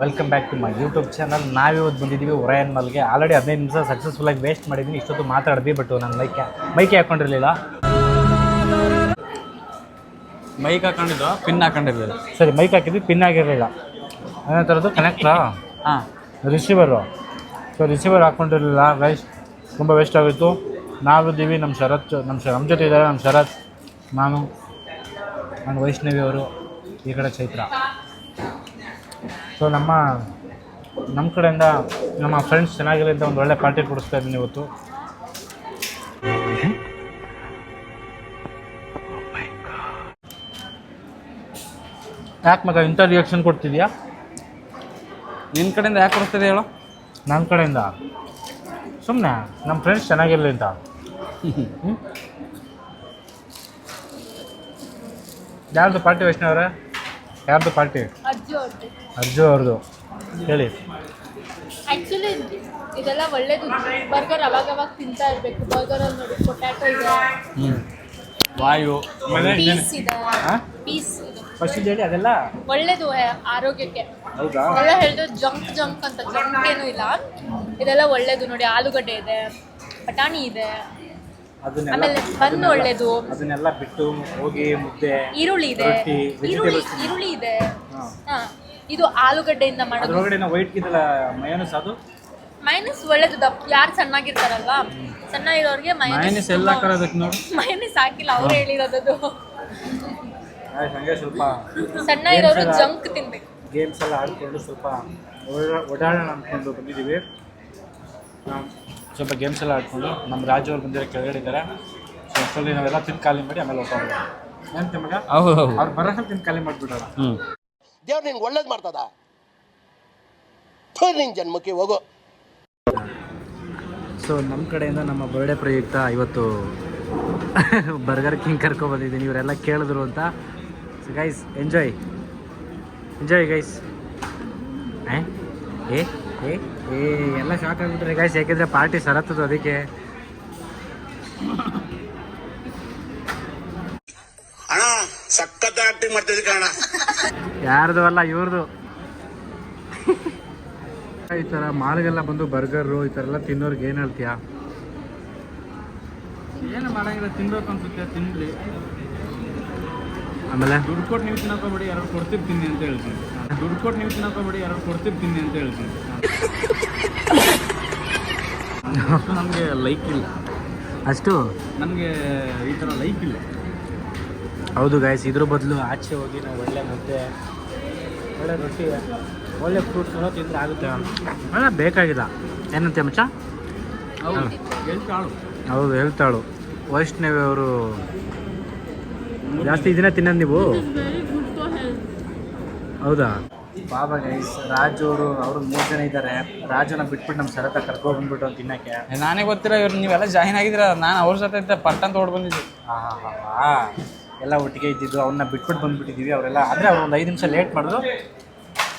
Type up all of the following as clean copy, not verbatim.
Welcome back to my YouTube channel. ನಾವಿವತ್ತು ಬಂದಿದ್ದೀವಿ Orion ಮಾಲ್ಗೆ. Already 15 ನಿಮಿಷ ಸಕ್ಸಸ್ಫುಲ್ಲಾಗಿ ವೇಸ್ಟ್ ಮಾಡಿದ್ದೀನಿ. ಇಷ್ಟೊತ್ತು ಮಾತಾಡಿದ್ವಿ, ಬಟ್ ನಾನು ಮೈಕೆ ಹಾಕೊಂಡಿರಲಿಲ್ಲ. Mic ಹಾಕೊಂಡಿದ್ದು pin ಹಾಕೊಂಡಿರಲಿಲ್ಲ. ಸರಿ, ಮೈಕ್ ಹಾಕಿದ್ವಿ, ಪಿನ್ ಆಗಿರಲಿಲ್ಲ. ಅದೇ ಥರದ್ದು ಕನೆಕ್ಟ್ರಾ ಹಾಂ, ರಿಸೀವರು. ಸೊ ರಿಸೀವರ್ ಹಾಕ್ಕೊಂಡಿರಲಿಲ್ಲ ಗೈಸ್, ತುಂಬ ವೇಸ್ಟ್ ಆಗಿತ್ತು. ನಾವಿದ್ದೀವಿ, ನಮ್ಮ ಜೊತೆ ಇದ್ದಾರೆ ನಮ್ಮ ಶರತ್, ನಾನು ವೈಷ್ಣವಿ ಅವರು, ಈ ಕಡೆ ಚೈತ್ರ. ಸೊ ನಮ್ಮ ಕಡೆಯಿಂದ ನಮ್ಮ ಫ್ರೆಂಡ್ಸ್ ಚೆನ್ನಾಗಿರಲಿ ಅಂತ ಒಂದು ಒಳ್ಳೆ ಪಾರ್ಟಿ ಕೊಡಿಸ್ತಾ ಇದ್ದೀನಿ ಇವತ್ತು. ಯಾಕೆ ಮಗ ಇಂಥ ರಿಯಾಕ್ಷನ್ ಕೊಡ್ತಿದ್ಯಾ? ನಿನ್ನ ಕಡೆಯಿಂದ ಯಾಕೆ ಕೊಡಿಸ್ತಿದೆ ಹೇಳು? ನನ್ನ ಕಡೆಯಿಂದ ಸುಮ್ಮನೆ ನಮ್ಮ ಫ್ರೆಂಡ್ಸ್ ಚೆನ್ನಾಗಿರಲಿ ಅಂತ. ಯಾರ್ದು ಪಾರ್ಟಿ ವೈಷ್ಣವ್ರೆ? ಯಾರ್ದು ಪಾರ್ಟಿ? ಅರ್ಜು ಅವ್ರದ್ದು. ಹೇಳಿ. ಆ್ಯಕ್ಚುಲಿ ಇದೆಲ್ಲ ಒಳ್ಳೇದು. ಬರ್ಗರ್ ಅವಾಗ ತಿಂತಾ ಇರಬೇಕು. ಬರ್ಗರಲ್ಲಿ ನೋಡಿ ಪೊಟ್ಯಾಟೊ ಇದೆ, ವಾಯು, ಪೀಸ್ ಇದೆ, ಪೀಸ್ ಇದೆ. ಫಸ್ಟ್ ಹೇಳಿ, ಅದೆಲ್ಲ ಒಳ್ಳೇದು ಆರೋಗ್ಯಕ್ಕೆ. ಹೌದಾ? ಎಲ್ಲ ಹೇಳಿದ್ರು ಜಂಕ್ ಅಂತ. ಜಂಕ್ ಏನೂ ಇಲ್ಲ, ಇದೆಲ್ಲ ಒಳ್ಳೇದು. ನೋಡಿ, ಆಲೂಗಡ್ಡೆ ಇದೆ, ಬಟಾಣಿ ಇದೆ, ಆಮೇಲೆ ಬನ್ ಒಳ್ಳೇದು. ಅದನ್ನೆಲ್ಲ ಬಿಟ್ಟು ಹೋಗಿ ಮುದ್ದೆ, ಈರುಳ್ಳಿ ಇದೆ, ಈರುಳ್ಳಿ ಇದೆ. ಹಾಂ, ಇದು ಆಲೂಗಡ್ಡೆಯಿಂದ ಮಾಡೋದು. ಅದರೊಳಗಡೆ ನಾವು ವೈಟ್ ಗಿದ್ದಲ್ಲ ಮಯೋನಸ್, ಅದು ಮೈನಸ್ ಒಳ್ಳೇದು. ಯಾರು ಚೆನ್ನಾಗಿರ್ತಾರಲ್ವಾ, ಸಣ್ಣ ಇರೋರಿಗೆ ಮೈನಸ್ ಎಲ್ಲ ಹಾಕೋದಕ್ಕೆ ನೋಡಿ. ಮೈನಸ್ ಹಾಕಿಲ್ಲ, ಅವ್ರು ಹೇಳಿರೋದು. ಹಂಗೆ ಸ್ವಲ್ಪ ಸಣ್ಣ ಇರೋರು ಜಂಕ್ ತಿನ್ಬೇಕು. ಗೇಮ್ಸ್ ಎಲ್ಲ ಆಡ್ಕೊಂಡು ಸ್ವಲ್ಪ ಓಡಾಡೋಣ ಅಂದ್ಕೊಂಡು ಬಂದಿದ್ದೀವಿ. ಸ್ವಲ್ಪ ಗೇಮ್ಸ್ ಎಲ್ಲ ಆಡ್ಕೊಂಡು ನಮ್ಮ ರಾಜು ಅವ್ರು ಬಂದಿರೋ ಕೆಳಗಡೆ ಇದ್ದಾರೆ. ಸೊ ಅಷ್ಟರಲ್ಲಿ ನಾವೆಲ್ಲ ತಿಂದು ಖಾಲಿ ಮಾಡಿ ಆಮೇಲೆ ಹೋಗೋಣ. ಏನಂತೆ ಮಗ? ಅವ್ರು ಬರೋಣ ತಿಂದು ಖಾಲಿ ಮಾಡಿಬಿಡೋಣ. ದೇವ್ರು ನಿನ್ಗೆ ಒಳ್ಳೇದು ಮಾಡ್ತದ, ನಿನ್ನ ಜನ್ಮಕ್ಕೆ ಹೋಗೋ. ಸೊ ನಮ್ಮ ಕಡೆಯಿಂದ ನಮ್ಮ ಬರ್ಡೇ ಪ್ರಯುಕ್ತ ಇವತ್ತು ಬರ್ಗರ್ ಕಿಂಗ್ ಕರ್ಕೊಬಂದಿದ್ದೀನಿ. ಇವರೆಲ್ಲ ಕೇಳಿದ್ರು ಅಂತ. So guys, enjoy guys. ಎಲ್ಲ ಶಾಕ್ ಆಗಿಬಿಟ್ರೆ ಗೈಸ್, ಯಾಕೆಂದರೆ ಪಾರ್ಟಿ ಸರತ್ತದು, ಅದಕ್ಕೆ. ಅಣ್ಣ ಸಖತ್ ಆಕ್ಟಿಂಗ್ ಮಾಡ್ತಿದ್ದೆ ಕಣ. ಯಾರ್ದು ಅಲ್ಲ, ಇವ್ರದ್ದು. ಈ ಥರ ಮಾಲ್ಗೆಲ್ಲ ಬಂದು ಬರ್ಗರು ಈ ಥರ ಎಲ್ಲ ತಿನ್ನೋರ್ಗೆ ಏನು ಹೇಳ್ತೀಯಾ? ಏನು ಮಾಡಂಗಿಲ್ಲ, ತಿನ್ಬೇಕು ಅನ್ಸುತ್ತೆ, ತಿನ್ಲಿ. ಆಮೇಲೆ ದುಡ್ಡು ಕೊಟ್ಟು ನೀವು ತಿನ್ನಕೋಬೇಡಿ, ಯಾರು ಕೊಡ್ತಿರ್ತೀನಿ ಅಂತ ಹೇಳ್ತೀನಿ. ದುಡ್ಡು ಕೊಟ್ಟು ನೀವು ತಿನ್ನಕೋಬೇಡಿ, ಯಾರು ಕೊಡ್ತಿರ್ತೀನಿ ಅಂತ ಹೇಳ್ತೀನಿ. ನಮಗೆ ಲೈಕ್ ಇಲ್ಲ ಅಷ್ಟು, ನನಗೆ ಈ ಥರ ಲೈಕ್ ಇಲ್ಲ. ಹೌದು ಗೈಸ್, ಇದ್ರ ಬದಲು ಆಚೆ ಹೋಗಿ ನಾವು ಒಳ್ಳೆ ಮುದ್ದೆ, ಒಳ್ಳೆ ರೊಟ್ಟಿ, ಒಳ್ಳೆ ಫ್ರೂಟ್ಸ್ ಎಲ್ಲ ತಿಂದರೆ ಆಗುತ್ತೆ. ಅಲ್ಲ ಬೇಕಾಗಿಲ್ಲ. ಏನಂತೆ ಮಚ್ಚ? ಹೌದು, ಹೇಳ್ತಾಳು. ಹೌದು, ಹೇಳ್ತಾಳು. ವೈಷ್ಣವಿ ಅವರು ಜಾಸ್ತಿ ಇದನ್ನ ತಿನ್ನೋದು ನೀವು? ಹೌದಾ? ಬಾಬಾ ಗೈಸ್, ರಾಜು ಅವರು 3 ಜನ ಇದ್ದಾರೆ. ರಾಜುನ ಬಿಟ್ಬಿಟ್ಟು ನಮ್ಮ ಶರತ ಕರ್ಕೊಂಡ್ಬಂದ್ಬಿಟ್ಟು ಅಂತ ತಿನ್ನೋಕ್ಕೆ. ನಾನೇ ಗೊತ್ತಿರೋ ಇವ್ರು ನೀವೆಲ್ಲ ಜಾಯಿನ್ ಆಗಿದ್ದೀರ. ನಾನು ಅವ್ರ ಜೊತೆ ಪಟ್ಟಂತ ಹೊಡ್ ಬಂದಿದ್ದೆ. ಎಲ್ಲ ಒಟ್ಟಿಗೆ ಇದ್ದಿದ್ದು, ಅವ್ರನ್ನ ಬಿಟ್ಬಿಟ್ಟು ಬಂದುಬಿಟ್ಟಿದ್ದೀವಿ. ಅವರೆಲ್ಲ ಅಂದರೆ ಅವ್ರು ಒಂದು 5 ನಿಮಿಷ ಲೇಟ್ ಮಾಡಿದ್ರು.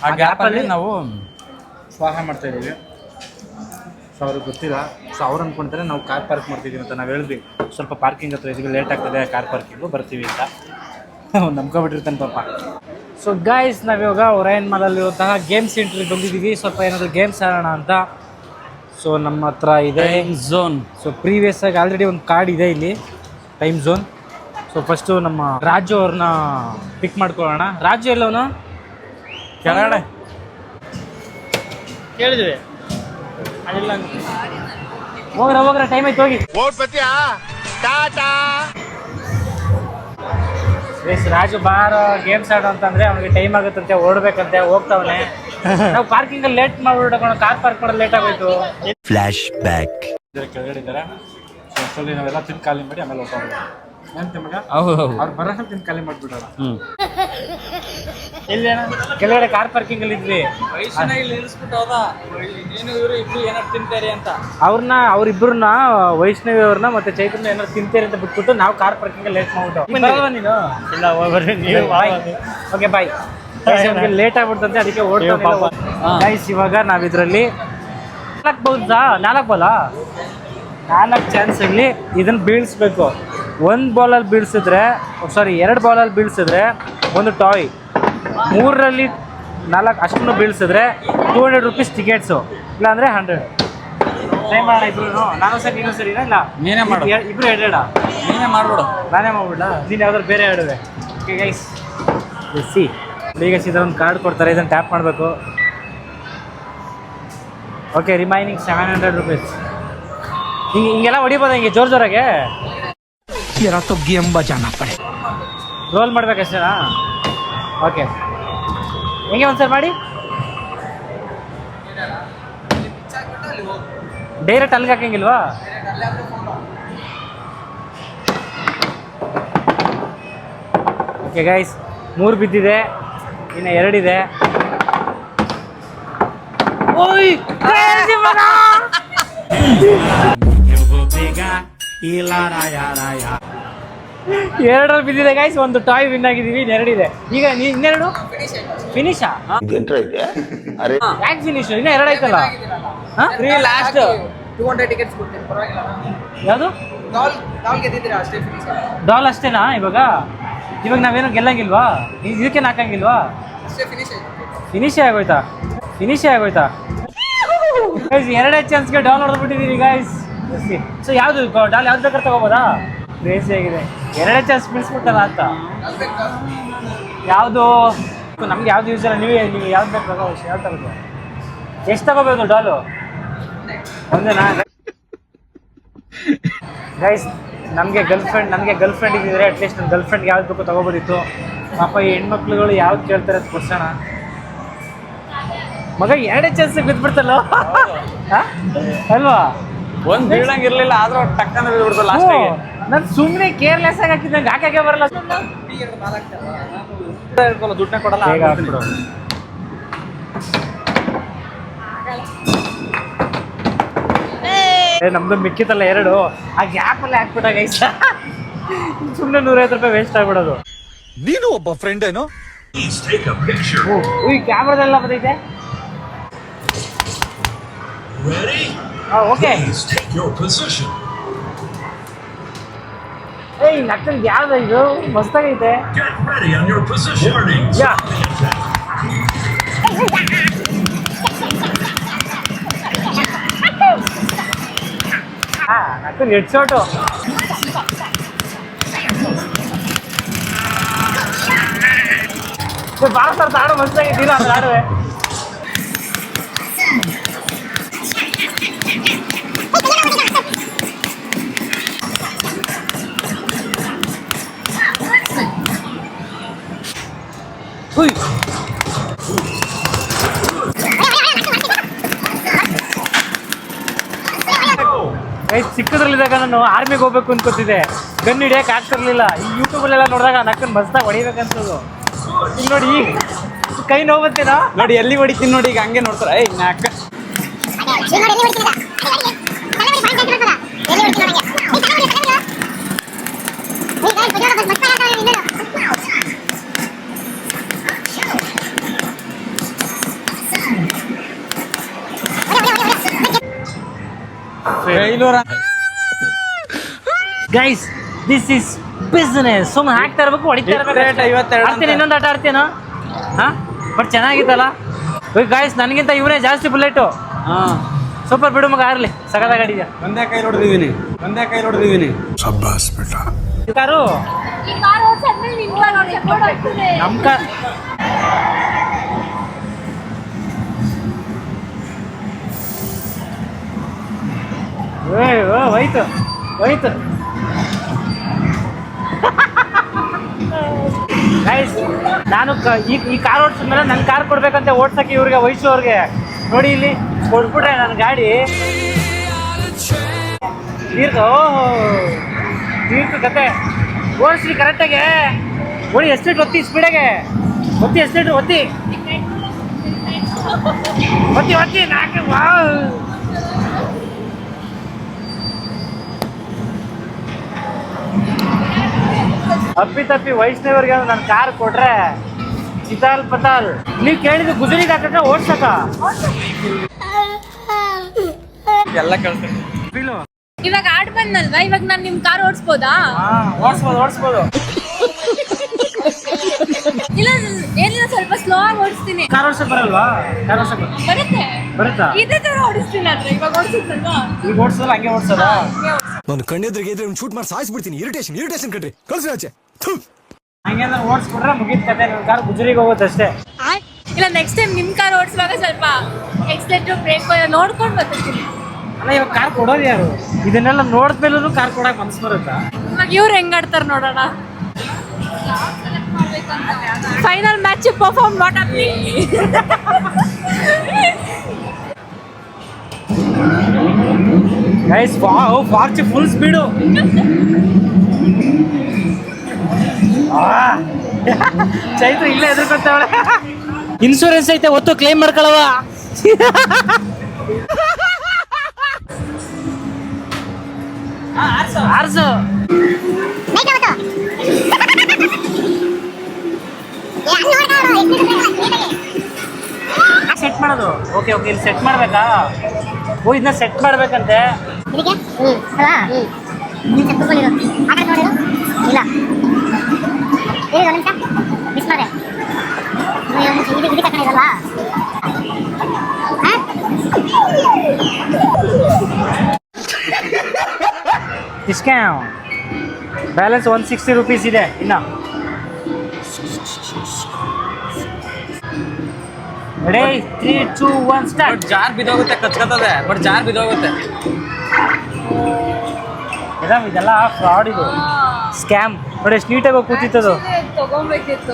ಆ ಗ್ಯಾಪಲ್ಲಿ ನಾವು ಸ್ವಾಹ ಮಾಡ್ತಾಯಿದ್ದೀವಿ. ಸೊ ಅವ್ರಿಗೆ ಗೊತ್ತಿಲ್ಲ. ಸೊ ಅವ್ರು ಅಂದ್ಕೊಳ್ತಾರೆ ನಾವು ಕಾರ್ ಪಾರ್ಕ್ ಮಾಡ್ತಿದ್ದೀವಿ ಅಂತ. ನಾವು ಹೇಳಿದ್ವಿ ಸ್ವಲ್ಪ ಪಾರ್ಕಿಂಗ್ ಹತ್ರ ಇದ್ದೀವಿ, ಲೇಟ್ ಆಗ್ತದೆ, ಕಾರ್ ಪಾರ್ಕಿಂಗು ಬರ್ತೀವಿ ಅಂತ. ನಂಬ್ಕೊಬಿಟ್ಟಿರ್ತಾನೆ ಪಾಪ. ಸೊ ಗಾಯ್ಸ್, ನಾವಿವಾಗ ಒರಯನ್ ಮಾಲಲ್ಲಿರುವಂತಹ ಗೇಮ್ಸ್ ಸೆಂಟ್ರಿಗೆ ಬಂದಿದ್ದೀವಿ. ಸ್ವಲ್ಪ ಏನಾದರೂ ಗೇಮ್ಸ್ ಆಡೋಣ ಅಂತ. ಸೊ ನಮ್ಮ ಹತ್ರ ಇದೆ ಝೋನ್. ಸೊ ಪ್ರೀವಿಯಸ್ ಆಗಿ ಆಲ್ರೆಡಿ ಒಂದು ಕಾರ್ಡ್ ಇದೆ ಇಲ್ಲಿ, ಟೈಮ್ ಝೋನ್. ಸೊ ಫಸ್ಟು ನಮ್ಮ ರಾಜು ಅವ್ರನ್ನ ಪಿಕ್ ಮಾಡ್ಕೊಳ್ಳೋಣ. ರಾಜು ಎಲ್ಲವನು ಕೆಳಗಡೆ ಕೇಳಿದ್ವಿ, ಅದಿಲ್ಲ. ಹೋಗ್ರ ಟೈಮ್ ಆಯ್ತು, ಹೋಗಿ. ಎಸ್ ರಾಜು ಬಾರ ಗೇಮ್ಸ್ ಆಡೋ ಅಂತಂದ್ರೆ ಅವ್ನಿಗೆ ಟೈಮ್ ಆಗುತ್ತಂತೆ, ಓಡ್ಬೇಕಂತೆ, ಹೋಗ್ತಾವನೆ. ನಾವು ಪಾರ್ಕಿಂಗಲ್ಲಿ ಲೇಟ್ ಮಾಡ್ಬಿಡೋಣ, ಕಾರ್ ಪಾರ್ಕ್ ಮಾಡೋದು ಲೇಟ್ ಆಗೋಯ್ತು. Flash back. ಕೆಳಗಡೆ ಇದ್ದಾರೆ. ಸೊ ಅಷ್ಟರಲ್ಲಿ ನಾವೆಲ್ಲ ತಿಂದು ಖಾಲಿ ಮಾಡಿ ಆಮೇಲೆ ಹೋಗ್ತಾವೆ. ಏನಂತೆ ಮಗ? ಹೌದು, ಅವ್ರು ಬರೋಣ ತಿಂದು ಖಾಲಿ ಮಾಡಿಬಿಡೋಣ. ಎಲ್ಲಿ ಅಣ್ಣ? ಕೆಳಗಡೆ ಕಾರ್ ಪಾರ್ಕಿಂಗ್ ಅಲ್ಲಿ ಇದ್ವಿ. ಇಲ್ಲಿ ಇಳಿಸ್ಬಿಟ್ಟು ಹೋದ. ನೀನು ಇವರು ಇಬ್ರು ಏನಾರು ತಿಂತಾರೆ ಅಂತ ಅವ್ರಿಬ್ರನ್ನ, ವೈಷ್ಣವಿ ಅವ್ರನ್ನ ಮತ್ತೆ ಚೈತನ್ಯ ಏನಾರು ತಿಂತೀರಿ ಅಂತ ಬಿಟ್ಬಿಟ್ಟು ನಾವು ಕಾರ್ ಪಾರ್ಕಿಂಗ್ ಲೇಟ್ ಮಾಡ್ಬಿಟ್ಟು. ನೀನು ಇಲ್ಲ, ಹೋಗ್ಬರ್ರಿ ನೀವು. Okay bye. ಲೇಟ್ ಆಗ್ಬಿಡ್ತಂತೆ, ಅದಕ್ಕೆ ಓಡ್ತಾ ಗೈಸ್. ಇವಾಗ ನಾವಿದ್ರಲ್ಲಿ 4 4 ಚಾನ್ಸಲ್ಲಿ ಇದನ್ನು ಬೀಳಿಸ್ಬೇಕು. 1 ಬಾಲಲ್ಲಿ ಬೀಳಿಸಿದ್ರೆ, 2 ಬಾಲಲ್ಲಿ ಬೀಳಿಸಿದ್ರೆ ಒಂದು ಟಾಯ್, 3ರಲ್ಲಿ 4 ಅಷ್ಟನ್ನು ಬೀಳ್ಸಿದ್ರೆ 200 rupees ಟಿಕೆಟ್ಸು, ಇಲ್ಲಾಂದರೆ 100. ಟ್ರೈ ಮಾಡೋಣ ಇಬ್ರು. ನಾನು ಸರಿ ನೀನು ಸರಿನಾ? ಇಲ್ಲ ನೀನೇ ಮಾಡು. ಇಬ್ರು ಎರಡೆರಡ ನೀನೇ ಮಾಡ್ಬಿಡು. ನಾನೇ ಮಾಡ್ಬಿಡ್ಲ? ನೀನು ಯಾವ್ದಾದ್ರು ಬೇರೆ ಆಡುವೆ. ಓಕೆ ಗೈಸ್, ಸಿ ಈಗ ಸೀದಾ ಒಂದು ಕಾರ್ಡ್ ಕೊಡ್ತಾರೆ, ಇದನ್ನು ಟ್ಯಾಪ್ ಮಾಡಬೇಕು. Okay, remaining 700 rupees. ಹಿಂಗೆಲ್ಲ ಹೊಡಿಬೋದ? ಹಿಂಗೆ ಜೋರಾಗೆ ರೋಲ್ ಮಾಡ್ಬೇಕಷ್ಟೇನಾ? ಓಕೆ, ಹೆಂಗೆ ಒಂದ್ಸರಿ ಮಾಡಿ. ಡೈರೆಕ್ಟ್ ಅಲ್ಲಿಗೆ ಹಾಕಂಗಿಲ್ವಾ? ಓಕೆ ಗೈಸ್, 3 ಬಿದ್ದಿದೆ, ಇನ್ನು 2 ಇದೆ. ಓಯ್ ಎರಡರಲ್ಲಿ ಬಿದ್ದಿದೆ ಗೈಸ್. ಒಂದು ಟಾಯ್ ವಿನ್ ಆಗಿದ್ದೀವಿ, 2 ಇದೆ. ಈಗ ಇನ್ನೆರಡು ಫಿನಿಶಾ? ಯಾಕೆ ಫಿನಿಶ್? ಇನ್ನೂ 2 ಆಯ್ತಲ್ಲ. ಲಾಸ್ಟ್ 200 ಟಿಕೆಟ್ಸ್ ಕೊಡ್ತೀನಿ, ಪರವಾಗಿಲ್ಲ. ಯಾವುದು? ಡಾಲ್ ಗೆದ್ದಿದ್ದೀರಾ ಅಷ್ಟೇ, ಫಿನಿಶ್. ಡಾಲ್ ಅಷ್ಟೇನಾ? ಇವಾಗ ನಾವೇನು ಗೆಲ್ಲಂಗಿಲ್ವಾ? ಇದಕ್ಕೆ ಹಾಕಂಗಿಲ್ವಾ? ಅಷ್ಟೇ, ಫಿನಿಶ್ ಆಯ್ತು. ಫಿನಿಶೇ ಆಗೋಯ್ತಾ? 2 ಚಾನ್ಸ್ಗೆ ಡಾಲ್ ಹೊಡೆದ್ಬಿಟ್ಟಿದ್ದೀರಿ ಗೈಸ್. ಸೊ ಯಾವುದು ಡಾಲ್ ಯಾವ್ದು ಬೇಕಾದ್ರೆ ತಗೋಬೋದಾ? ಕ್ರೇಜಿ ಆಗಿದೆ. 2 ಚಾನ್ಸ್ ಬಿಡಿಸ್ಬಿಟ್ಟಲ್ಲ ಅಂತ. ಯಾವುದು ನಮ್ಗೆ ಯಾವ್ದು ಯೂಸ್ ಇಲ್ಲ. ನೀವು ಯಾವ್ದು ಬೇಕು ತಗೋ, ಯಾವ್ದು ತಗೋದು? ಎಷ್ಟು ತಗೋಬೋದು ಡಾಲು? ಒಂದೇನಾ ಗೈಸ್? ನನಗೆ ಗರ್ಲ್ ಫ್ರೆಂಡ್ ಇದ್ದಿದ್ರೆ ಅಟ್ಲೀಸ್ಟ್ ನನ್ನ ಗರ್ಲ್ ಫ್ರೆಂಡ್ಗೆ ಯಾವ್ದು ಬೇಕು ತಗೋಬೋದಿತ್ತು. ಪಾಪ ಈ ಹೆಣ್ಮಕ್ಳುಗಳು ಯಾವ್ದು ಕೇಳ್ತಾರೆ ಅದು ಕೊಡ್ಸೋಣ. ಮಗ 2 ಚಾನ್ಸ್ ಬಿದ್ಬಿಡ್ತಲ್ಲ ಅಲ್ವಾ? ಒಂದು ಬೀಳಂಗಿರ್ಲಿಲ್ಲ, ಆದ್ರೂ ಟಕ್ಕನ ಬಿದ್ಬಿಡ್ತು ಲಾಸ್ಟಿಗೆ. ನಾನು ಸುಮ್ಮನೆ ಕೇರ್ಲೆಸ್ ಆಗಿ ಹಾಕಿದ್ದಂಗೆ ಹಾಕಕ್ಕೆ ಬರಲ್ಲ. ದುಡ್ಡನ್ನ ಕೊಡಲ್ಲ. ಬೇಗ ಹಾಕ್ಬಿಡು. ನಮ್ದು ಮಿಕ್ಕಿತಲ್ಲ 2, ಆ ಗ್ಯಾಪಲ್ಲಿ ಹಾಕ್ಬಿಟ್ಟ ಗೈಸ್. ಸುಮ್ಮನೆ 150 ರೂಪಾಯಿ ವೇಸ್ಟ್ ಆಗ್ಬಿಡೋದು. ನೀನು ಒಬ್ಬ ಫ್ರೆಂಡ್ ಏನೋ. ಈ ಕ್ಯಾಮ್ರಾದೆಲ್ಲ ಬಂದೈತೆ. ಓಕೆ, ಏಯ್ ನಕ್ಕಂಗೆ ಯಾವ್ದು ಇದು? ಮಸ್ತಾಗೈತೆ. ಯಾ ನಕ್ಕಂಗೆ ಹೆಡ್ ಶಾಟು. ಭಾಳ ಸರ್ ಆಡು ಮಸ್ತಾಗಿದ್ದೀರ ಅದು ಆಡುವೆ. ಚಿಕ್ಕದ್ರಲ್ಲಿದ್ದಾಗ ನಾನು ಆರ್ಮಿಗೆ ಹೋಗ್ಬೇಕು ಅನ್ಕೋತಿದ್ದೆ, ಗನ್ ಹಿಡಿಯಕ್ಕೆ ಆಗ್ತಿರ್ಲಿಲ್ಲ. ಈ ಯೂಟ್ಯೂಬಲ್ಲೆಲ್ಲ ನೋಡಿದಾಗ ನಕ್ಕನ್ ಮಸ್ತಾಗಿ ಹೊಡಿಬೇಕನ್ಸೋದು. ಈಗ ನೋಡಿ, ಈಗ ಕೈ ನೋವುತ್ತೇನಾ ನೋಡಿ, ಎಲ್ಲಿ ಹೊಡಿತೀನಿ ನೋಡಿ. ಈಗ ಹಂಗೆ ನೋಡ್ತಾರೆ. ಏಯ್ ನಾಕ ಗೈಸ್, ದಿಸ್ ಇಸ್ ಬಿಸ್ನೆಸ್. ಸುಮ್ಮನೆ ಹಾಕ್ತಾ ಇರ್ಬೇಕು, ಹೊಡಿತಾ ಇರ್ಬೇಕು. 52 ಆಡ್ತೀನಿ, ಇನ್ನೊಂದು ಆಟ ಆಡ್ತೀನೋ? ಹಾಂ, ಬಟ್ ಚೆನ್ನಾಗಿತ್ತಲ್ಲ ಗಾಯ್ಸ್. ನನಗಿಂತ ಇವನೇ ಜಾಸ್ತಿ ಬುಲೆಟು. ಹಾಂ, ಸೂಪರ್ ಬಿಡು ಮಗ, ಆರ್ಲಿ ಸಗದ ಗಾಡಿ ಇದೆ. ಒಂದೇ ಕೈ ಹೊಡೆದಿದ್ದೀನಿ. ಕಾರು ಈ ಕಾರ್ ಓಡ್ಸಾದ್ಮೇಲೆ ನಿಮ್ಗೆ ನೋಡಿ ರೆಕಾರ್ಡ್ ಆಗ್ತದೆ. ನಮ್ಮ ಕಾರ್ ಹೋಯ್ತು. ಗೈಸ್, ನಾನು ಈ ಕಾರ್ ಓಡಿಸಿದ್ಮೇಲೆ ನನ್ನ ಕಾರ್ ಕೊಡ್ಬೇಕಂತ ಓಡ್ಸಕ್ಕೆ ಇವ್ರಿಗೆ, ವಯಸ್ಸು ಅವ್ರಿಗೆ ನೋಡಿ ಇಲ್ಲಿ ಕೊಟ್ಬಿಟ್ರೆ ನನ್ನ ಗಾಡಿ ತೀರ್ತು ಕತೆ. ಓಡಿಸ್ರಿ ಕರೆಕ್ಟಾಗೆ, ಓಡಿ. ಎಸ್ಟೇಟ್ ಒತ್ತಿ, ಸ್ಪೀಡಾಗೆ ಒತ್ತಿ, ಎಸ್ಟೇಟ್ ಒತ್ತಿ. ನಾಲ್ಕು ಅಪ್ಪಿ ವೈಷ್ಣವ್ರಿಗೆ ನನ್ನ ಕಾರ್ ಕೊಟ್ರೆ ಚಿತಾಲ್ ಪತಾಲ್. ನೀವು ಕೇಳಿದ್ದು ಗುಜರಿಗೆ ಹಾಕಕ್ಕ ಓಡ್ಸಕ ಎಲ್ಲ ಕಳ್ತೀನಿ. ಇವಾಗ ಆಡ್ ಬಂದಲ್ವಾ, ಇವಾಗ ನಾನು ನಿಮ್ ಕಾರ್ ಓಡಿಸ್ಬೋದಾ? ಓಡಿಸ್ಬೋದು. ಇಲ್ಲ ಏನಿಲ್ಲ ಸ್ವಲ್ಪ ಸ್ಲೋ ಆಗಿ ಓಡಿಸ್ತೀನಿ. ಕಾರ್ ಓಡ್ಸಕ್ ಬರಲ್ವಾ? ಕಾರ್ ಓಡ್ಸಕ್ ಬರುತ್ತೆ. ಬರುತ್ತಾ? ಇದೇ ತರ ಓಡಿಸ್ತೀನಿ ಆದ್ರೆ ಇವಾಗ ಓಡಿಸುತ್ತಲ್ವಾ ಈಗ ಓಡಿಸೋಲ್ಲ ಹಂಗೆ ಓಡಿಸೋದ? ನಾನು ಕಣ್ಣೆದ್ರಿಗೆ ಇದ್ರೆ ಶೂಟ್ ಮಾಡಿ ಸಾಯಿಸ್ಬಿಡ್ತೀನಿ. ಇರಿಟೇಷನ್ ಕಣ್ರಿ, ಕಳ್ಸಿ ಆಚೆ. ಹಂಗೆ ಅಂದ್ರೆ ಓಡಿಸ್ಬಿಟ್ರೆ ಮುಗಿದ ಕತೆ. ನನ್ನ ಕಾರ್ ಗುಜರಿಗೆ ಹೋಗುತ್ತೆ ಅಷ್ಟೇ. ಇಲ್ಲ ನೆಕ್ಸ್ಟ್ ಟೈಮ್ ನಿಮ್ ಕಾರ್ ಓಡಿಸುವಾಗ ಸ್ವಲ್ಪ ಎಕ್ಸಲೇಟರ್ ಬ್ರೇಕ್ ನೋಡ್ಕೊಂಡು ಬರ್ತೀನಿ. ಅಲ್ಲ ಇವಾಗ ಕಾರ್ ಕೊಡೋದು ಯಾರು? ಇದನ್ನೆಲ್ಲ ನೋಡಿದ್ಮೇಲೂ ಕಾರ್ ಕೊಡಕ್ ಮನ್ಸು ಬರುತ್ತಾ? ಇವಾಗ ಇವ್ರು ಹೆಂಗ್ ಆಡ್ತಾರ ನೋಡೋಣ. Final match perform not up. Guys wow, ಫಾರ್ಚ್ ಫುಲ್ ಸ್ಪೀಡು. ಚೈತ್ರ ಇಲ್ಲೇ ಎದುರ್ಕೊತಾವಳೆ. ಇನ್ಶೂರೆನ್ಸ್ ಐತೆ, ಒತ್ತು ಕ್ಲೈಮ್ ಮಾಡ್ಕೊಳವ. ಆರ್ಸು ಸೆಟ್ ಮಾಡೋದು. ಓಕೆ ಓಕೆ, ಇಲ್ಲಿ ಸೆಟ್ ಮಾಡ್ಬೇಕಾ? ಓ ಇದನ್ನ ಸೆಟ್ ಮಾಡ್ಬೇಕಂತೆ. ಡಿಸ್ಕೌಂಟ್ ಬ್ಯಾಲೆನ್ಸ್ 160 ರೂಪೀಸ್ ಇದೆ ಇನ್ನ. Ready 3 2 1 start. ಜಾರ್ ಬಿದ್ದೋಗುತ್ತೆ, ಕಚ್ಕತ್ತದೆ. ಬಟ್ ಜಾರ್ ಬಿದ್ದೋಗುತ್ತೆ. ಮೇಡಮ್ ಇದೆಲ್ಲ ಫ್ರಾಡ್, ಇದು ಸ್ಕ್ಯಾಮ್. ನೋಡಿ ಎಷ್ಟು ನೀಟಾಗಿ ಕೂತಿತ್ತದು. ತಗೊಂಬೇಕಿತ್ತು.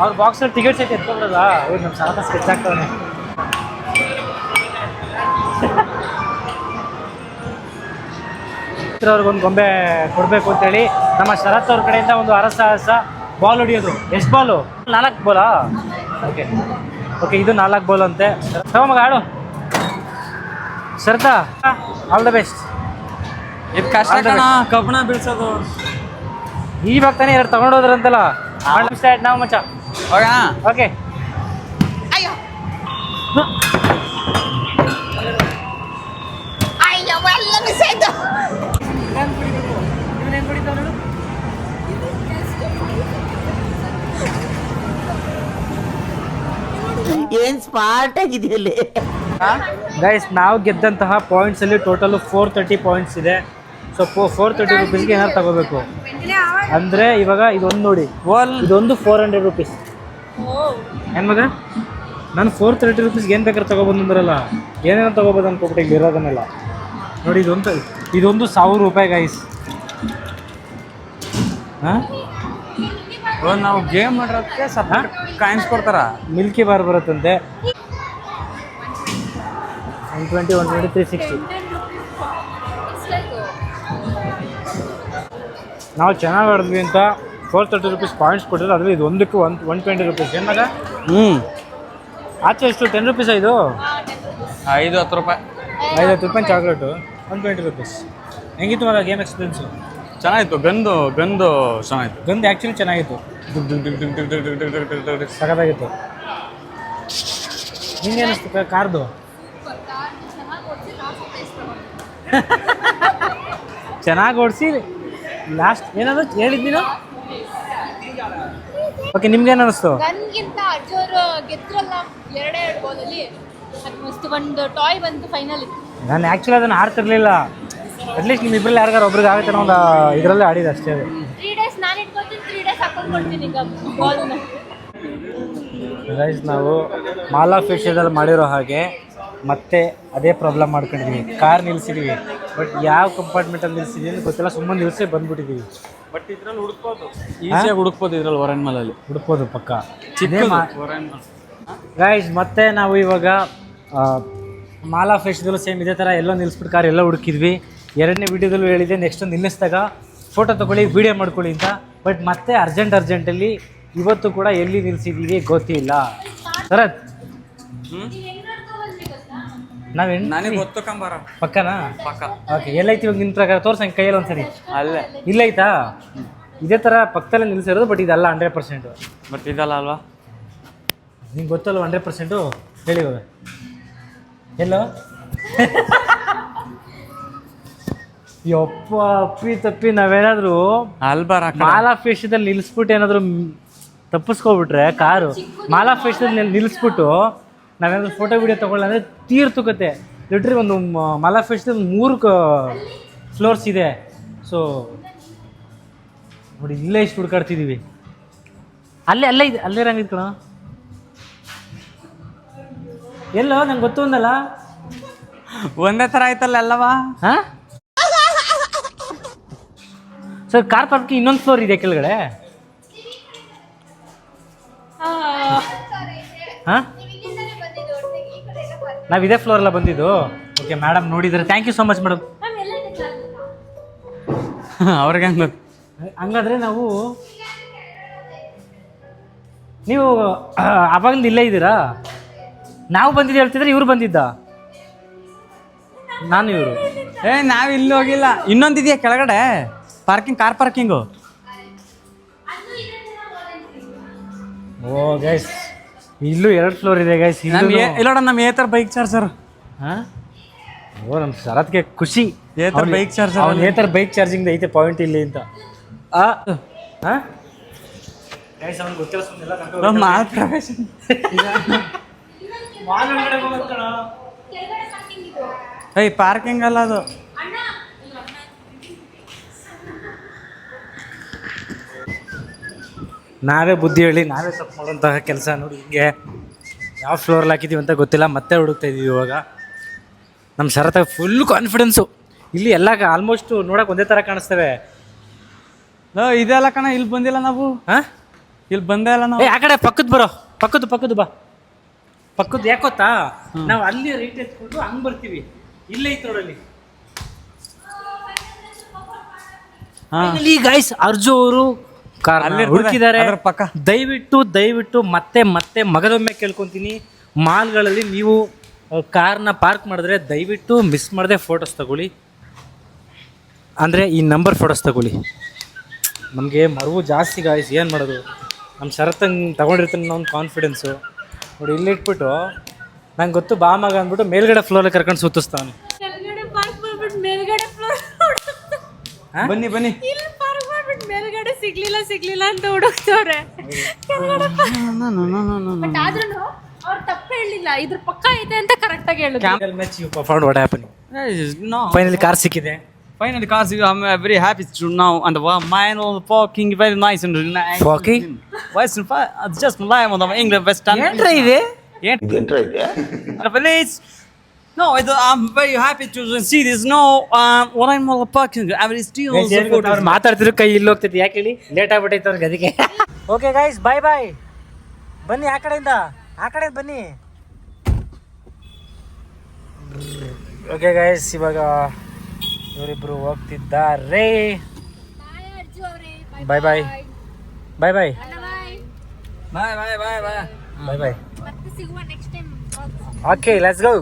ಅವ್ರ ಬಾಕ್ಸಲ್ಲಿ ಟಿಕೆಟ್ಸ್ ಐತೆ ಎತ್ಕೊಂಡ್ರದ. ಅವ್ರು ನಮ್ಮ ಸಾಲ ಸ್ಕೆಚ್ ಆಗ್ತವನೆ. ಅವ್ರಿಗೊಂದು ಗೊಂಬೆ ಕೊಡಬೇಕು ಅಂತೇಳಿ ನಮ್ಮ ಶರತ್ ಅವ್ರ ಕಡೆಯಿಂದ ಒಂದು ಹರಸಾಹಸ ಬಾಲ್ ಹೊಡಿಯೋದು. ಎಷ್ಟು ಬಾಲು? 4 ಬಾಲಾ? ಓಕೆ ಓಕೆ, ಇದು 4 ಬಾಲ್ ಅಂತೆ. ಮಗ ಆಡು ಶರತ. All the best. ಇದು ಕಷ್ಟ ಕಬ್ಬಣ ಬೀಳ್ಸೋದು. ಇವಾಗ ತಾನೇ 2 ತಗೊಂಡೋದ್ರಂತಲ್ಲ. ಸ್ಟಾರ್ಟ್ ನಾವು ಮಚ್ಚ. ಓಕೆ ಏನ್ ಸ್ಮಾರ್ಟ್ ಆಗಿದೆಯಲ್ಲಿ. ಗೈಸ್ ನಾವು ಗೆದ್ದಂತಹ ಪಾಯಿಂಟ್ಸ್ ಅಲ್ಲಿ ಟೋಟಲ್ 430 ಪಾಯಿಂಟ್ಸ್ ಇದೆ. ಸೊ 430 ರೂಪೀಸ್ಗೆ ಏನಾದ್ರು ತಗೋಬೇಕು ಅಂದ್ರೆ ಇವಾಗ ಇದೊಂದು ನೋಡಿ, ಇದೊಂದು 400 ರೂಪೀಸ್. ಏನು ಮಗ, ನಾನು 430 ರೂಪೀಸ್ಗೆ ಏನು ಬೇಕಾದ್ರೆ ತಗೊಬಂದ್ರಲ್ಲ, ಏನೇನೋ ತಗೋಬೋದು ಅನ್ಕೊಬಿಟ್ಟು ಇಲ್ಲಿ ಇರೋದನ್ನೆಲ್ಲ ನೋಡಿ. ಇದೊಂದು 1000 ರೂಪಾಯಿ ಗೈಸ್. ಹಾಂ, ನಾವು ಗೇಮ್ ಮಾಡಿರೋದಕ್ಕೆ ಕಾಯಿನ್ಸ್ ಕೊಡ್ತಾರ. ಮಿಲ್ಕಿ ಬಾರ್ ಬರುತ್ತಂತೆ. 120 120 360. ನಾವು ಚೆನ್ನಾಗಿ ಆಡಿದ್ವಿ ಅಂತ 430 ರೂಪೀಸ್ ಪಾಯಿಂಟ್ಸ್ ಕೊಟ್ಟಿದ್ರು. ಅದ್ರಲ್ಲಿ ಇದು ಒಂದಕ್ಕೆ 120 ರೂಪೀಸ್. ಏನಾಗ ಆಚೆ ಎಷ್ಟು 10 ರೂಪೀಸ್? ಇದು 5-10 ರೂಪಾಯಿ. 50 ರೂಪಾಯಿ ಚಾಕ್ಲೇಟು, 120 ರೂಪೀಸ್. ಹೆಂಗಿತ್ತು ಮಗ ಗೇಮ್ ಎಕ್ಸ್ಪೀರಿಯನ್ಸು? ಚೆನ್ನಾಗಿತ್ತು. ಗಂದು ಚೆನ್ನಾಗಿತ್ತು. ಗಂದು ಆ್ಯಕ್ಚುಲಿ ಚೆನ್ನಾಗಿತ್ತು, ಸಖತ್ತಾಗಿತ್ತು. ನಿಂಗೆ ಅನಿಸ್ತು ಕಾರ್ದು? ಚೆನ್ನಾಗಿ ಓಡಿಸಿ ಲಾಸ್ಟ್ ಏನಾದ್ರು ಹೇಳಿದ್ದೀನೋ. ಓಕೆ, ನಿಮ್ಗೇನು ಅನ್ನಿಸ್ತು? ನನಗಿಂತ ಅಜ್ಜೋರು ಗೆದ್ರಲ್ಲ 2 ಬಾಲಲ್ಲಿ, ಅದು ಮಸ್ತ್ ಒಂದು ಟಾಯ್ ಬಂತು ಫೈನಲ್. ನಾನು ಆ್ಯಕ್ಚುಲಿ ಅದನ್ನು ಆಡ್ತಿರ್ಲಿಲ್ಲ. ಅಟ್ಲೀಸ್ಟ್ ನಿಮ್ಮ ಇಬ್ಬರಲ್ಲಿ ಯಾರಿಗಾರು ಒಬ್ರಿಗೆ ಆಗುತ್ತೆ ಅನ್ನೋ ಒಂದು ಇದರಲ್ಲೇ ಆಡಿದೆ ಅಷ್ಟೇ. ಅದು 3 ಡೇಸ್ ನಾನು ಇಟ್ಕೊತೀನಿ, 3 ಡೇಸ್ ಹಾಕೊಂಡು ಕೊಡ್ತೀನಿ ಈಗ ಬಾಲ್ನ. ಗೈಸ್ ನಾವು ಮಾಲಾ ಫಿಶದಲ್ಲಿ ಮಾಡಿರೋ ಹಾಗೆ ಮತ್ತೆ ಅದೇ ಪ್ರಾಬ್ಲಮ್ ಮಾಡ್ಕೊಂಡಿದ್ದೀವಿ. ಕಾರ್ ನಿಲ್ಸಿದ್ದೀವಿ, ಬಟ್ ಯಾವ ಕಂಪಾರ್ಟ್ಮೆಂಟಲ್ಲಿ ನಿಲ್ಸಿದ್ದೀವಿ ಅಂತ ಗೊತ್ತಿಲ್ಲ. ಸುಮ್ಮನೆ ನಿಲ್ಸಿ ಬಂದ್ಬಿಟ್ಟಿದ್ದೀವಿ. ಬಟ್ ಇದ್ರಲ್ಲಿ ಹುಡುಕ್ಬೋದು, ಈಸಿಯಾಗಿ ಹುಡುಕ್ಬೋದು. ಇದ್ರಲ್ಲಿ ವರನ್ಮಲಲ್ಲಿ ಹುಡುಕ್ಬೋದು ಪಕ್ಕ. ಚಿಕ್ಕ ಗೈಸ್ ಮತ್ತೆ ನಾವು ಇವಾಗ ಮಾಲಾ ಫೆಸ್ಟಿವಲ್ ಸೇಮ್ ಇದೇ ಥರ ಎಲ್ಲೋ ನಿಲ್ಲಿಸ್ಬಿಟ್ಟು ಕಾರ್ ಎಲ್ಲ ಹುಡುಕಿದ್ವಿ. 2ನೇ ವೀಡಿಯೋದಲ್ಲೂ ಹೇಳಿದೆ, ನೆಕ್ಸ್ಟ್ ನಿಲ್ಲಿಸಿದಾಗ ಫೋಟೋ ತೊಗೊಳ್ಳಿ, ವೀಡಿಯೋ ಮಾಡ್ಕೊಳ್ಳಿ ಅಂತ. ಬಟ್ ಮತ್ತೆ ಅರ್ಜೆಂಟಲ್ಲಿ ಇವತ್ತು ಕೂಡ ಎಲ್ಲಿ ನಿಲ್ಲಿಸಿದ್ದೀವಿ ಗೊತ್ತಿಲ್ಲ. ಶರತ್, ನನಗೆ ಗೊತ್ತು ಕಂಬಾರ ಪಕ್ಕನಾ? ಪಕ್ಕ. ಓಕೆ, ಎಲ್ಲೈತಿ ಇವಾಗ ನಿನ್ನ ಪ್ರಕಾರ? ತೋರ್ಸಂಗೆ ಕೈಯಲ್ಲಿ ಒಂದ್ಸರಿ. ಅಲ್ಲೇ ಇಲ್ಲೈತಾ? ಇದೇ ಥರ ಪಕ್ಕದಲ್ಲೇ ನಿಲ್ಲಿಸಿರೋದು, ಬಟ್ ಇದಲ್ಲ 100%. ಬಟ್ ಇದಲ್ಲ ಅಲ್ವಾ? ನಿಂಗೆ ಗೊತ್ತಲ್ಲ 100%? ಹೇಳಿ ಇವಾಗ ಎಲ್ಲೋ ಯಪ್ಪ ಅಪ್ಪಿ ತಪ್ಪಿ ನಾವೇನಾದ್ರು ಅಲ್ಬಾರ ಮಾಲಾ ಫೇಶದಲ್ಲಿ ನಿಲ್ಲಿಸ್ಬಿಟ್ಟು ಏನಾದ್ರು ತಪ್ಪಿಸ್ಕೊಬಿಟ್ರೆ ಕಾರು ಮಾಲಾ ಫೇಶದಲ್ಲಿ ನಿಲ್ಲಿಸ್ಬಿಟ್ಟು ನಾವೇನಾದ್ರು ಫೋಟೋ ವಿಡಿಯೋ ತೊಗೊಳ್ಳ ಅಂದರೆ ತೀರ್ತುಕತೆ ಲಿಟ್ರಿ ಒಂದು ಮಾಲಾ ಫೇಶದಲ್ಲಿ 3 ಫ್ಲೋರ್ಸ್ ಇದೆ. ಸೊ ನೋಡಿ ಇಲ್ಲೇ ಇಷ್ಟು ಹುಡ್ಕಾಡ್ತಿದ್ದೀವಿ. ಅಲ್ಲೇ ಇದೆ, ಅಲ್ಲೇ ರಂಗಿದ್ ಕಣ. ಎಲ್ಲೋ ನಂಗೆ ಗೊತ್ತು ಅಂದಲ್ಲ. ಒಂದೇ ಥರ ಆಯ್ತಲ್ಲ ಎಲ್ಲವಾ. ಹಾಂ ಸರ್, ಕಾರ್ ಪಾರ್ಕಿಂಗ್ ಇನ್ನೊಂದು ಫ್ಲೋರ್ ಇದೆ ಕೆಳಗಡೆ. ಹಾಂ, ನಾವು ಇದೇ ಫ್ಲೋರ್ ಎಲ್ಲ ಬಂದಿದ್ದು. ಓಕೆ ಮೇಡಮ್, ನೋಡಿದ್ರೆ thank you so much madam. ಅವ್ರಿಗೆ ಹಂಗೆ ಗೊತ್ತು. ಹಂಗಾದ್ರೆ ನೀವು ಅವಾಗಲಿಂದ ಇಲ್ಲೇ ಇದ್ದೀರಾ? ನಾವು ಬಂದಿದ್ದು ಹೇಳ್ತಿದ್ರೆ ಇವ್ರು ಬಂದಿದ್ದ? ನಾನು ಇವರು ನಾವು ಇಲ್ಲಿ ಹೋಗಿಲ್ಲ. ಇನ್ನೊಂದಿದೆಯಾ ಕೆಳಗಡೆ ಪಾರ್ಕಿಂಗ್, ಕಾರ್ ಪಾರ್ಕಿಂಗು. ಓ ಗೈಸ್, ಇಲ್ಲೂ 2 ಫ್ಲೋರ್ ಇದೆ ಗೈಸ್. ಇಲ್ಲೋಡ ನಮ್ಮ ಏತರ ಬೈಕ್ ಚಾರ್ಜರ್. ಹಾಂ, ಓ ನಮ್ಮ ಶರತ್ಗೆ ಖುಷಿ. ಏತರ ಬೈಕ್ ಚಾರ್ಜರ್, ಅವ್ನು ಏತರ ಬೈಕ್ ಚಾರ್ಜಿಂಗ್ ಐತೆ ಪಾಯಿಂಟ್ ಇಲ್ಲಿ ಅಂತ. ಹಾಂ ಗೈಸ್, ಅವ್ನು ಗೊತ್ತಿಲ್ಲ ಸುಮ್ಮನೆ ಮಾಲ್ ಪ್ರವೇಶ. ಪಾರ್ಕಿಂಗ್ ಅಲ್ಲ ಅದು. ನಾವೇ ಬುದ್ಧಿ ಹೇಳಿ ನಾವೇ ತಪ್ಪು ಮಾಡೋಂತಹ ಕೆಲಸ. ನೋಡಿ ಹಿಂಗೆ ಯಾವ ಫ್ಲೋರಲ್ಲಿ ಹಾಕಿದ್ದೀವಿ ಅಂತ ಗೊತ್ತಿಲ್ಲ, ಮತ್ತೆ ಹುಡುಕ್ತಾ ಇದ್ದೀವಿ ಇವಾಗ. ನಮ್ಮ ಶರತ ಫುಲ್ ಕಾನ್ಫಿಡೆನ್ಸು. ಇಲ್ಲಿ ಎಲ್ಲ ಆಲ್ಮೋಸ್ಟ್ ನೋಡೋಕೆ ಒಂದೇ ಥರ ಕಾಣಿಸ್ತವೆ. ಇದೆಲ್ಲ ಕಣ, ಇಲ್ಲಿ ಬಂದಿಲ್ಲ ನಾವು. ಹಾಂ, ಇಲ್ಲಿ ಬಂದೇ ಇಲ್ಲ ನಾವು. ಆ ಕಡೆ ಪಕ್ಕದ ಬಾ. ಪಕ್ಕದ ಯಾಕೊತ್ತಾ, ನಾವು ಅಲ್ಲಿ ರೈಟ್ ಎತ್ಕೊಂಡು ಹಂಗೆ ಬರ್ತೀವಿ. ಇಲ್ಲೇ ಐತೆ ರೋಡಲ್ಲಿ. ಗೈಸ್, ಅರ್ಜು ಅವರು ಹುಡುಕಿದ್ದಾರೆ. ಪಕ್ಕ ದಯವಿಟ್ಟು ಮತ್ತೆ ಮಗದೊಮ್ಮೆ ಕೇಳ್ಕೊತೀನಿ, ಮಾಲ್ಗಳಲ್ಲಿ ನೀವು ಕಾರ್ನ ಪಾರ್ಕ್ ಮಾಡಿದ್ರೆ ದಯವಿಟ್ಟು ಮಿಸ್ ಮಾಡದೆ ಫೋಟೋಸ್ ತಗೊಳ್ಳಿ. ಅಂದರೆ ಈ ನಂಬರ್ ಫೋಟೋಸ್ ತಗೊಳ್ಳಿ. ನಮಗೆ ಮರವು ಜಾಸ್ತಿ ಗಾಯ್ಸ್, ಏನು ಮಾಡೋದು. ನಮ್ಮ ಶರತ್ತಂಗೆ ತಗೊಂಡಿರ್ತಾನೆ ನಾವು ಕಾನ್ಫಿಡೆನ್ಸು. ನೋಡಿ ಇಲ್ಲಿ ಇಟ್ಬಿಟ್ಟು ನಂಗೆ ಗೊತ್ತು ಬಾ ಮಗ ಅಂದ್ಬಿಟ್ಟು ಮೇಲ್ಗಡೆ ಫ್ಲೋರಲ್ಲಿ ಕರ್ಕೊಂಡು ಸುತ್ತಿಸ್ತಾನೆ. ಬನ್ನಿ ಇಲ್ಲಿ ಪಾರ್ಕ್ ಮಾಡ್ಬಿಟ್ಟು ಮೇಲ್ಗಡೆ ಸಿಗ್ಲಿಲ್ಲ ಅಂತ ಹುಡುಕ್ತವ್ರೆ. ಬಟ್ ಆದ್ರೂ ಅವ್ರು ತಪ್ಪು ಹೇಳಿಲ್ಲ, ಇದ್ರ ಪಕ್ಕ ಐತೆ ಅಂತ ಕರೆಕ್ಟ್ ಆಗಿ ಹೇಳಿದ್ರು. Match you performed what happening. Finally car ಸಿಕ್ಕಿದೆ. Finally, cars, I'm very happy to now. And the mine on the parking very nice and nice. Parking? Western, just live on the England Western. Entra ಇದೆ. Please. No, I'm very happy to see this. No, what I'm on the parking. I will steal the photos. ಮಾತಾಡ್ತಿದ್ರು ಕೈ ಇಲ್ಲಿ ಹೋಗ್ತೈತಿ. ಯಾಕೆ ಹೇಳಿ, late ಆಗ್ಬಿಟ್ಟೈತೆ ಅವ್ರಿಗೆ ಅದಕ್ಕೆ. Okay guys, ಬಾಯ್. ಬನ್ನಿ ಆ ಕಡೆಯಿಂದ ಬನ್ನಿ. ಓಕೆ ಗೈಸ್, ಇವಾಗ ಇವರಿಬ್ರು ಹೋಗ್ತಿದ್ದಾರೆ. ಬಾಯ್. Bye. Okay, let's go.